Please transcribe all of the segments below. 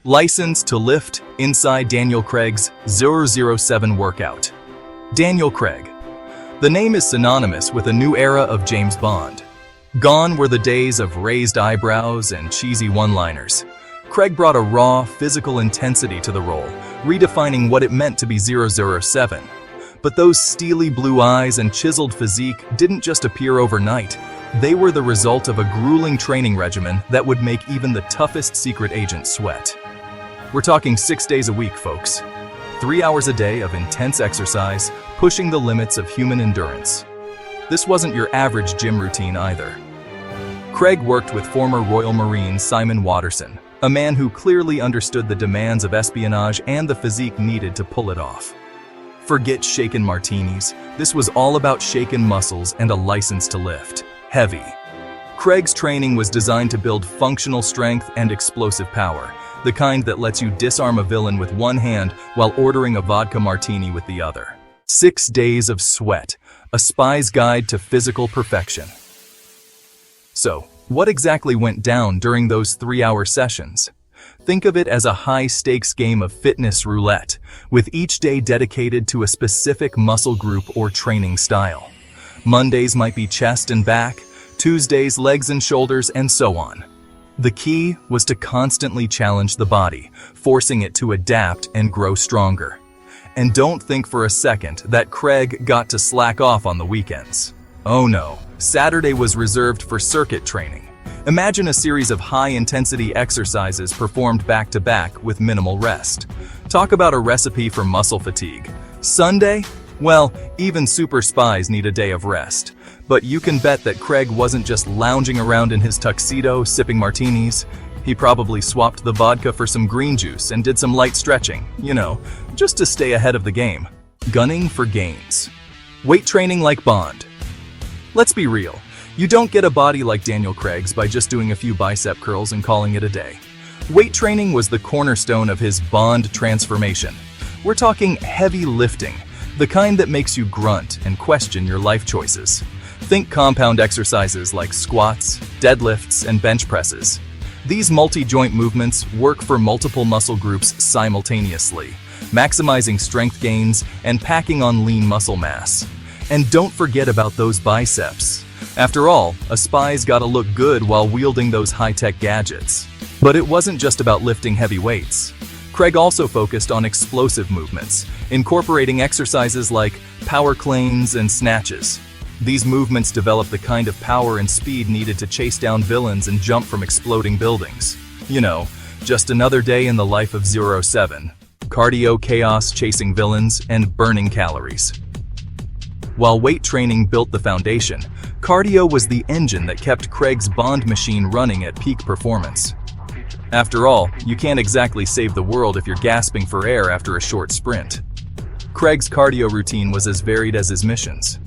License to lift inside Daniel Craig's 007 workout. Daniel Craig. The name is synonymous with a new era of James Bond. Gone were the days of raised eyebrows and cheesy one-liners. Craig brought a raw, physical intensity to the role, redefining what it meant to be 007. But those steely blue eyes and chiseled physique didn't just appear overnight. They were the result of a grueling training regimen that would make even the toughest secret agent sweat. We're talking 6 days a week, folks. 3 hours a day of intense exercise, pushing the limits of human endurance. This wasn't your average gym routine either. Craig worked with former Royal Marine Simon Watterson, a man who clearly understood the demands of espionage and the physique needed to pull it off. Forget shaken martinis. This was all about shaken muscles and a license to lift heavy. Craig's training was designed to build functional strength and explosive power, the kind that lets you disarm a villain with one hand while ordering a vodka martini with the other. 6 days of sweat, a spy's guide to physical perfection. So, what exactly went down during those 3-hour sessions? Think of it as a high-stakes game of fitness roulette, with each day dedicated to a specific muscle group or training style. Mondays might be chest and back, Tuesdays legs and shoulders, and so on. The key was to constantly challenge the body, forcing it to adapt and grow stronger. And don't think for a second that Craig got to slack off on the weekends. Oh no, Saturday was reserved for circuit training. Imagine a series of high-intensity exercises performed back-to-back with minimal rest. Talk about a recipe for muscle fatigue. Sunday? Well, even super spies need a day of rest. But you can bet that Craig wasn't just lounging around in his tuxedo, sipping martinis. He probably swapped the vodka for some green juice and did some light stretching, just to stay ahead of the game. Gunning for gains. Weight training like Bond. Let's be real. You don't get a body like Daniel Craig's by just doing a few bicep curls and calling it a day. Weight training was the cornerstone of his Bond transformation. We're talking heavy lifting, the kind that makes you grunt and question your life choices. Think compound exercises like squats, deadlifts, and bench presses. These multi-joint movements work for multiple muscle groups simultaneously, maximizing strength gains and packing on lean muscle mass. And don't forget about those biceps. After all, a spy's gotta look good while wielding those high-tech gadgets. But it wasn't just about lifting heavy weights. Craig also focused on explosive movements, incorporating exercises like power cleans and snatches. These movements develop the kind of power and speed needed to chase down villains and jump from exploding buildings. Just another day in the life of 007. Cardio chaos chasing villains and burning calories. While weight training built the foundation, cardio was the engine that kept Craig's Bond machine running at peak performance. After all, you can't exactly save the world if you're gasping for air after a short sprint. Craig's cardio routine was as varied as his missions.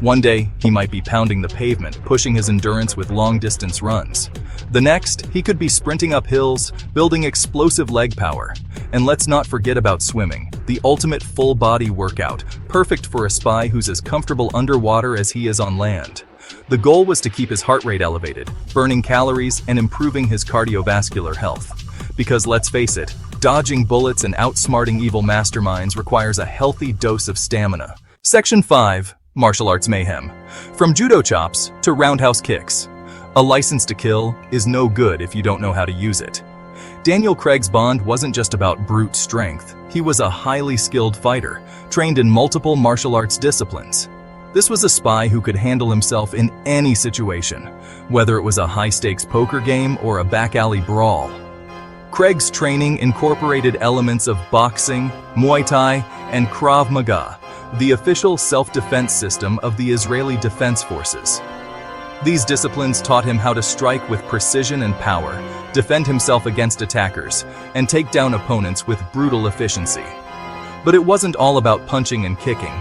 One day, he might be pounding the pavement, pushing his endurance with long-distance runs. The next, he could be sprinting up hills, building explosive leg power. And let's not forget about swimming, the ultimate full-body workout, perfect for a spy who's as comfortable underwater as he is on land. The goal was to keep his heart rate elevated, burning calories and improving his cardiovascular health. Because let's face it, dodging bullets and outsmarting evil masterminds requires a healthy dose of stamina. Section 5. Martial arts mayhem. From judo chops to roundhouse kicks. A license to kill is no good if you don't know how to use it. Daniel Craig's Bond wasn't just about brute strength. He was a highly skilled fighter, trained in multiple martial arts disciplines. This was a spy who could handle himself in any situation, whether it was a high-stakes poker game or a back-alley brawl. Craig's training incorporated elements of boxing, Muay Thai, and Krav Maga, the official self-defense system of the Israeli Defense Forces. These disciplines taught him how to strike with precision and power, defend himself against attackers, and take down opponents with brutal efficiency. But it wasn't all about punching and kicking.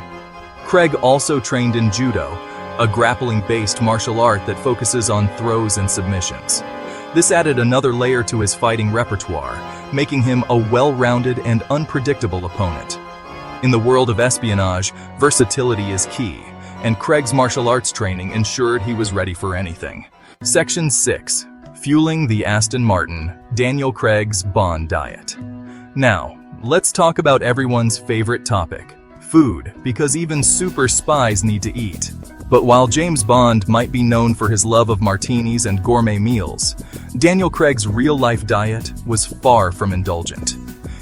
Craig also trained in judo, a grappling-based martial art that focuses on throws and submissions. This added another layer to his fighting repertoire, making him a well-rounded and unpredictable opponent. In the world of espionage, versatility is key, and Craig's martial arts training ensured he was ready for anything. Section 6. fueling the Aston Martin, Daniel Craig's Bond diet. Now, let's talk about everyone's favorite topic, food, because even super spies need to eat. But while James Bond might be known for his love of martinis and gourmet meals, Daniel Craig's real-life diet was far from indulgent.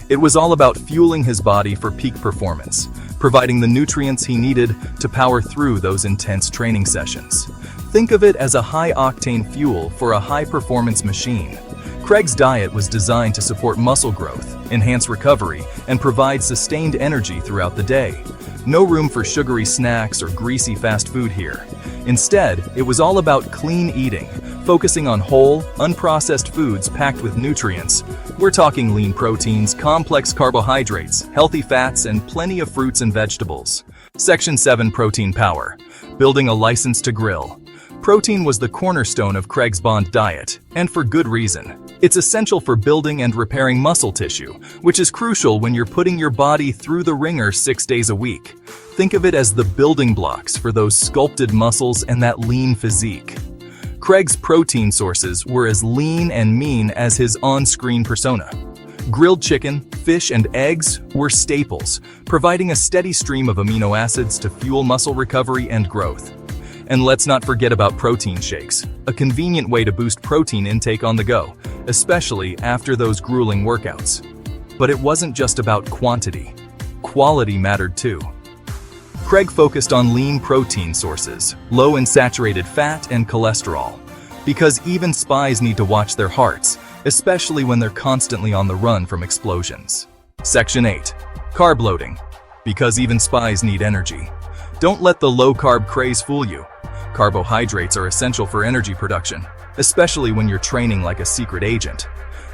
It was all about fueling his body for peak performance, providing the nutrients he needed to power through those intense training sessions. Think of it as a high-octane fuel for a high-performance machine. Craig's diet was designed to support muscle growth, enhance recovery, and provide sustained energy throughout the day. No room for sugary snacks or greasy fast food here. Instead, it was all about clean eating, focusing on whole, unprocessed foods packed with nutrients. We're talking lean proteins, complex carbohydrates, healthy fats, and plenty of fruits and vegetables. Section 7 Protein Power. Building a license to grill. Protein was the cornerstone of Craig's Bond diet, and for good reason. It's essential for building and repairing muscle tissue, which is crucial when you're putting your body through the ringer 6 days a week. Think of it as the building blocks for those sculpted muscles and that lean physique. Craig's protein sources were as lean and mean as his on-screen persona. Grilled chicken, fish, and eggs were staples, providing a steady stream of amino acids to fuel muscle recovery and growth. And let's not forget about protein shakes, a convenient way to boost protein intake on the go, especially after those grueling workouts. But it wasn't just about quantity. Quality mattered too. Craig focused on lean protein sources, low in saturated fat and cholesterol, because even spies need to watch their hearts, especially when they're constantly on the run from explosions. Section 8. Carb loading. Because even spies need energy. Don't let the low-carb craze fool you. Carbohydrates are essential for energy production, especially when you're training like a secret agent.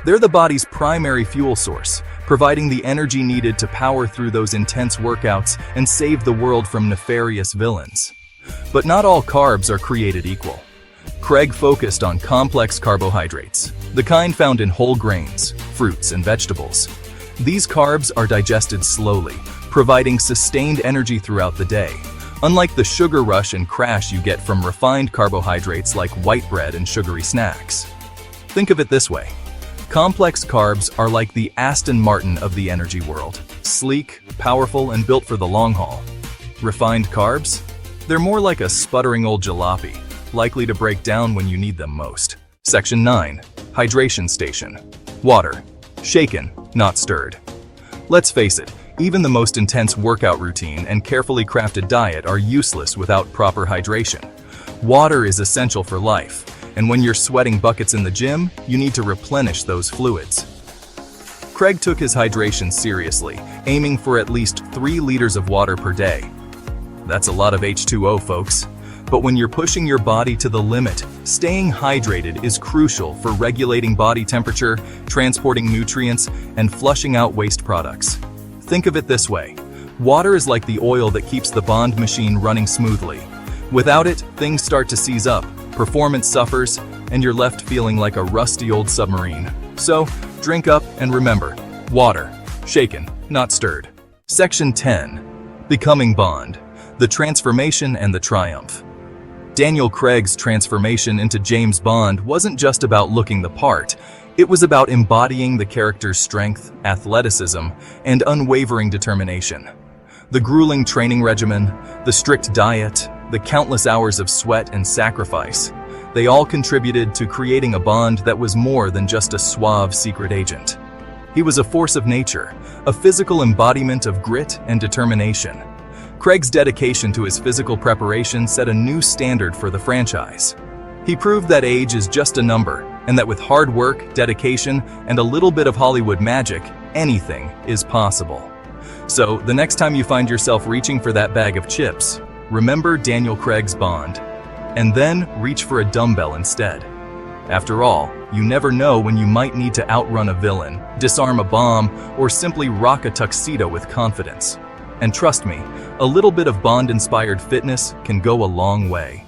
They're the body's primary fuel source, providing the energy needed to power through those intense workouts and save the world from nefarious villains. But not all carbs are created equal. Craig focused on complex carbohydrates, the kind found in whole grains, fruits, and vegetables. These carbs are digested slowly, providing sustained energy throughout the day, unlike the sugar rush and crash you get from refined carbohydrates like white bread and sugary snacks. Think of it this way. Complex carbs are like the Aston Martin of the energy world, sleek, powerful, and built for the long haul. Refined carbs? They're more like a sputtering old jalopy, likely to break down when you need them most. Section 9. Hydration Station. Water. Shaken, not stirred. Let's face it, even the most intense workout routine and carefully crafted diet are useless without proper hydration. Water is essential for life, and when you're sweating buckets in the gym, you need to replenish those fluids. Craig took his hydration seriously, aiming for at least 3 liters of water per day. That's a lot of H2O, folks. But when you're pushing your body to the limit, staying hydrated is crucial for regulating body temperature, transporting nutrients, and flushing out waste products. Think of it this way. Water is like the oil that keeps the Bond machine running smoothly. Without it, things start to seize up, performance suffers, and you're left feeling like a rusty old submarine. So, drink up and remember, water, shaken, not stirred. Section 10. Becoming Bond. The transformation and the triumph. Daniel Craig's transformation into James Bond wasn't just about looking the part. It was about embodying the character's strength, athleticism, and unwavering determination. The grueling training regimen, the strict diet, the countless hours of sweat and sacrifice, they all contributed to creating a Bond that was more than just a suave secret agent. He was a force of nature, a physical embodiment of grit and determination. Craig's dedication to his physical preparation set a new standard for the franchise. He proved that age is just a number, and that with hard work, dedication, and a little bit of Hollywood magic, anything is possible. So, the next time you find yourself reaching for that bag of chips, remember Daniel Craig's Bond, and then reach for a dumbbell instead. After all, you never know when you might need to outrun a villain, disarm a bomb, or simply rock a tuxedo with confidence. And trust me, a little bit of Bond-inspired fitness can go a long way.